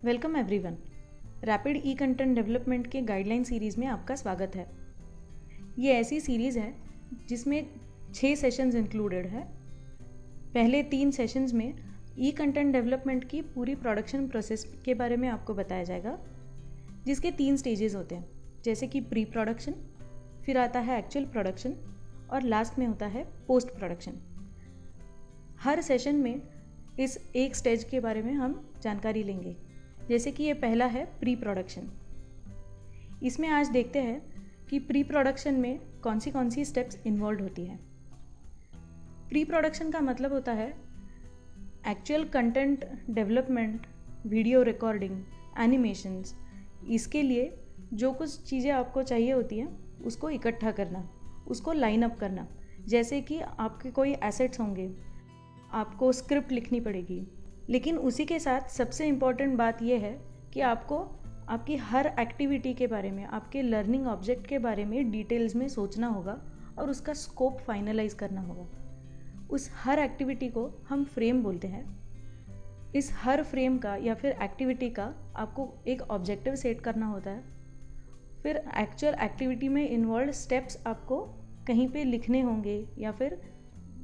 Welcome everyone. Rapid ई content development के guideline series में आपका स्वागत है। ये ऐसी सीरीज़ है जिसमें 6 सेशंस इंक्लूडेड है। पहले 3 सेशंस में ई कंटेंट डेवलपमेंट की पूरी प्रोडक्शन प्रोसेस के बारे में आपको बताया जाएगा, जिसके 3 स्टेजेस होते हैं, जैसे कि प्री प्रोडक्शन, फिर आता है एक्चुअल प्रोडक्शन और लास्ट में होता है पोस्ट प्रोडक्शन। हर सेशन में इस एक स्टेज के बारे में हम जानकारी लेंगे। जैसे कि ये पहला है प्री प्रोडक्शन। इसमें आज देखते हैं कि प्री प्रोडक्शन में कौन सी स्टेप्स इन्वॉल्व होती है। प्री प्रोडक्शन का मतलब होता है actual content development, video recording, animations. इसके लिए जो कुछ चीज़ें आपको चाहिए होती हैं उसको इकट्ठा करना, उसको लाइन अप करना। जैसे कि आपके कोई एसेट्स होंगे, आपको स्क्रिप्ट लिखनी पड़ेगी, लेकिन उसी के साथ सबसे इम्पॉर्टेंट बात यह है कि आपको आपकी हर एक्टिविटी के बारे में, आपके लर्निंग ऑब्जेक्ट के बारे में डिटेल्स में सोचना होगा और उसका स्कोप फाइनलाइज करना होगा। उस हर एक्टिविटी को हम फ्रेम बोलते हैं। इस हर फ्रेम का या फिर एक्टिविटी का आपको एक ऑब्जेक्टिव सेट करना होता है। फिर एक्चुअल एक्टिविटी में इन्वॉल्व स्टेप्स आपको कहीं पे लिखने होंगे या फिर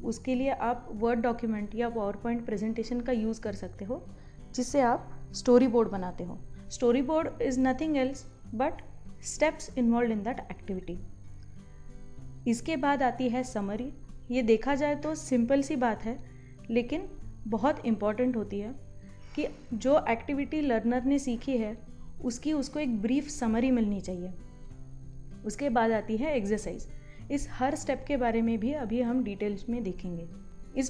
उसके लिए आप वर्ड डॉक्यूमेंट या पावर पॉइंट प्रेजेंटेशन का यूज़ कर सकते हो, जिससे आप स्टोरी बोर्ड बनाते हो। Story board is nothing else but steps involve in that activity. इसके बाद आती है समरी। ये देखा जाए तो सिंपल सी बात है, लेकिन बहुत इम्पॉर्टेंट होती है कि जो एक्टिविटी लर्नर ने सीखी है उसको एक ब्रीफ समरी मिलनी चाहिए। उसके बाद आती है एक्सरसाइज। इस हर स्टेप के बारे में भी अभी हम डिटेल्स में देखेंगे। इस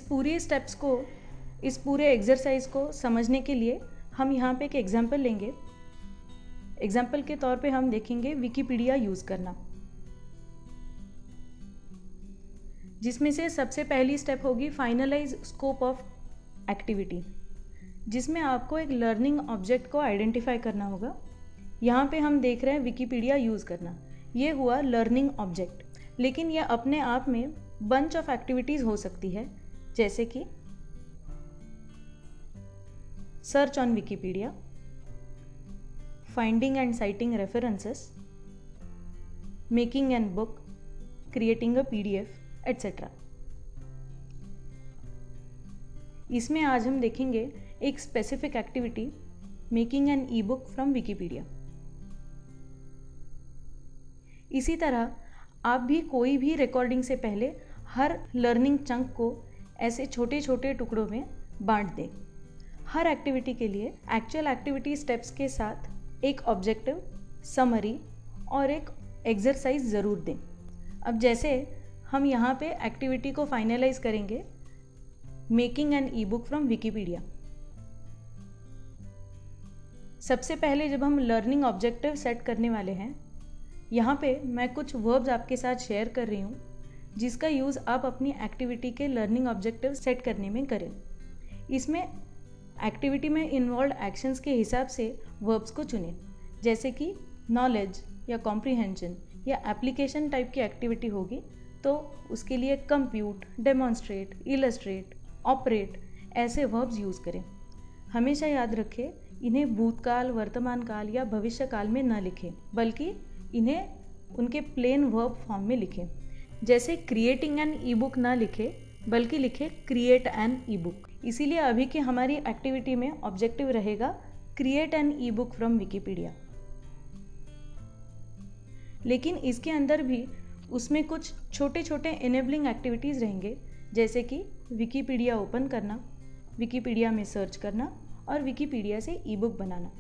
पूरे एक्सरसाइज को समझने के लिए हम यहाँ पे एक एग्जाम्पल लेंगे। एग्जाम्पल के तौर पे हम देखेंगे विकिपीडिया यूज़ करना, जिसमें से सबसे पहली स्टेप होगी फाइनलाइज स्कोप ऑफ एक्टिविटी, जिसमें आपको एक लर्निंग ऑब्जेक्ट को आइडेंटिफाई करना होगा। यहाँ पे हम देख रहे हैं विकिपीडिया यूज़ करना। ये हुआ लर्निंग ऑब्जेक्ट, लेकिन यह अपने आप में बंच ऑफ एक्टिविटीज़ हो सकती है, जैसे कि search on Wikipedia, finding and citing references, making an book, creating a PDF, etcetera. इसमें आज हम देखेंगे एक specific activity, making an e book from Wikipedia. इसी तरह आप भी कोई भी रिकॉर्डिंग से पहले हर लर्निंग चंक को ऐसे छोटे छोटे टुकड़ों में बांट दें। हर एक्टिविटी के लिए एक्चुअल एक्टिविटी स्टेप्स के साथ एक ऑब्जेक्टिव, समरी और एक एक्सरसाइज ज़रूर दें। अब जैसे हम यहाँ पे एक्टिविटी को फाइनलाइज करेंगे, making an e book from Wikipedia. सबसे पहले जब हम लर्निंग ऑब्जेक्टिव सेट करने वाले हैं, यहाँ पे मैं कुछ वर्ब्स आपके साथ शेयर कर रही हूँ, जिसका यूज़ आप अपनी एक्टिविटी के लर्निंग ऑब्जेक्टिव सेट करने में करें। इसमें एक्टिविटी में इन्वॉल्व एक्शंस के हिसाब से वर्ब्स को चुनें, जैसे कि नॉलेज या कॉम्प्रिहेंशन या एप्लीकेशन टाइप की एक्टिविटी होगी तो उसके लिए कंप्यूट, डेमॉन्स्ट्रेट, इलस्ट्रेट, ऑपरेट ऐसे वर्ब्स यूज़ करें। हमेशा याद रखें, इन्हें भूतकाल, वर्तमान काल या भविष्य काल में न लिखें, बल्कि इन्हें उनके प्लेन वर्ब फॉर्म में लिखें। जैसे क्रिएटिंग एन ई बुक ना लिखे, बल्कि लिखे क्रिएट एन ई बुक। इसीलिए अभी की हमारी एक्टिविटी में ऑब्जेक्टिव रहेगा create an e book from Wikipedia. लेकिन इसके अंदर भी उसमें कुछ छोटे छोटे इनेबलिंग एक्टिविटीज़ रहेंगे, जैसे कि विकिपीडिया ओपन करना, विकिपीडिया में सर्च करना और विकिपीडिया से ई बुक बनाना।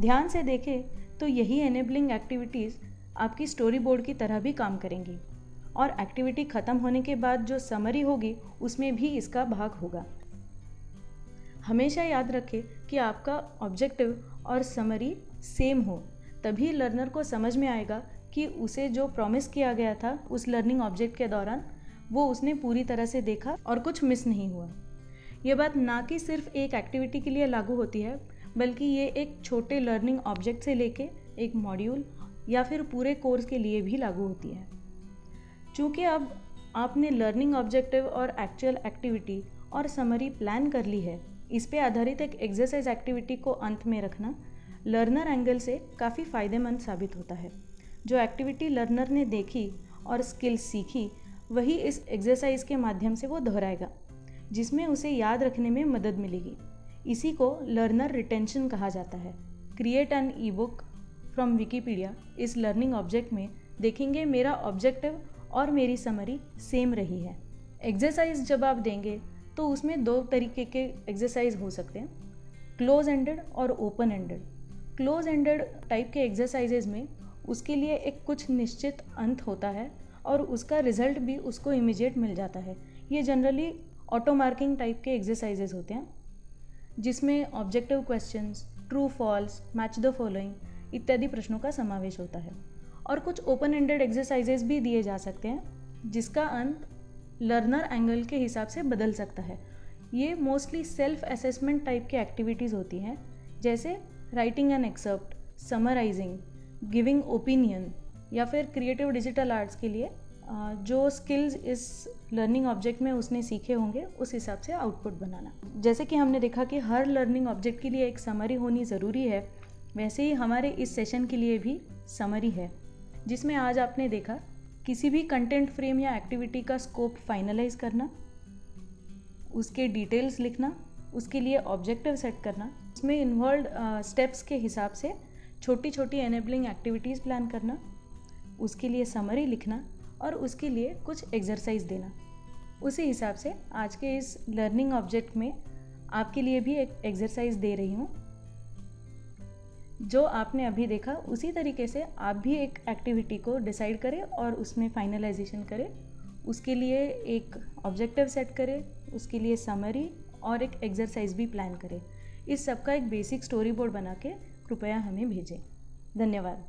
ध्यान से देखें तो यही एनेबलिंग एक्टिविटीज़ आपकी स्टोरी बोर्ड की तरह भी काम करेंगी और एक्टिविटी ख़त्म होने के बाद जो समरी होगी उसमें भी इसका भाग होगा। हमेशा याद रखें कि आपका ऑब्जेक्टिव और समरी सेम हो, तभी लर्नर को समझ में आएगा कि उसे जो प्रॉमिस किया गया था उस लर्निंग ऑब्जेक्ट के दौरान वो उसने पूरी तरह से देखा और कुछ मिस नहीं हुआ। ये बात ना कि सिर्फ एक एक्टिविटी के लिए लागू होती है, बल्कि ये एक छोटे लर्निंग ऑब्जेक्ट से लेके एक मॉड्यूल या फिर पूरे कोर्स के लिए भी लागू होती है। चूँकि अब आपने लर्निंग ऑब्जेक्टिव और एक्चुअल एक्टिविटी और समरी प्लान कर ली है, इस पे आधारित एक एक्सरसाइज एक्टिविटी को अंत में रखना लर्नर एंगल से काफ़ी फ़ायदेमंद साबित होता है। जो एक्टिविटी लर्नर ने देखी और स्किल्स सीखी वही इस एक्सरसाइज के माध्यम से वो दोहराएगा, जिसमें उसे याद रखने में मदद मिलेगी। इसी को लर्नर रिटेंशन कहा जाता है। Create an e book from Wikipedia इस लर्निंग ऑब्जेक्ट में देखेंगे मेरा ऑब्जेक्टिव और मेरी समरी सेम रही है। एक्सरसाइज जब आप देंगे तो उसमें दो तरीके के एक्सरसाइज हो सकते हैं, क्लोज एंडेड और open ended. Close ended type के एक्सरसाइजेज में उसके लिए एक कुछ निश्चित अंत होता है और उसका रिजल्ट भी उसको इमीडिएट मिल जाता है। ये जनरली ऑटो मार्किंग टाइप के एक्सरसाइजेज होते हैं, जिसमें objective questions, true false, match the following इत्यादि प्रश्नों का समावेश होता है। और कुछ ओपन एंडेड एक्सरसाइजेज भी दिए जा सकते हैं, जिसका अंत लर्नर एंगल के हिसाब से बदल सकता है। ये मोस्टली सेल्फ असेसमेंट टाइप की एक्टिविटीज़ होती हैं, जैसे writing an excerpt, summarising, giving opinion, या फिर क्रिएटिव डिजिटल आर्ट्स के लिए जो स्किल्स इस लर्निंग ऑब्जेक्ट में उसने सीखे होंगे उस हिसाब से आउटपुट बनाना। जैसे कि हमने देखा कि हर लर्निंग ऑब्जेक्ट के लिए एक समरी होनी ज़रूरी है, वैसे ही हमारे इस सेशन के लिए भी समरी है, जिसमें आज आपने देखा किसी भी कंटेंट फ्रेम या एक्टिविटी का स्कोप फाइनलाइज करना, उसके डिटेल्स लिखना, उसके लिए ऑब्जेक्टिव सेट करना, उसमें इन्वॉल्व स्टेप्स के हिसाब से छोटी छोटी एनेबलिंग एक्टिविटीज़ प्लान करना, उसके लिए समरी लिखना और उसके लिए कुछ एक्सरसाइज देना। उसी हिसाब से आज के इस लर्निंग ऑब्जेक्ट में आपके लिए भी एक एक्सरसाइज दे रही हूँ। जो आपने अभी देखा उसी तरीके से आप भी एक एक्टिविटी को डिसाइड करें और उसमें फाइनलाइजेशन करें। उसके लिए एक ऑब्जेक्टिव सेट करें, उसके लिए समरी और एक एक्सरसाइज भी प्लान करें। इस सब का एक बेसिक स्टोरी बोर्ड बना के कृपया हमें भेजें। धन्यवाद।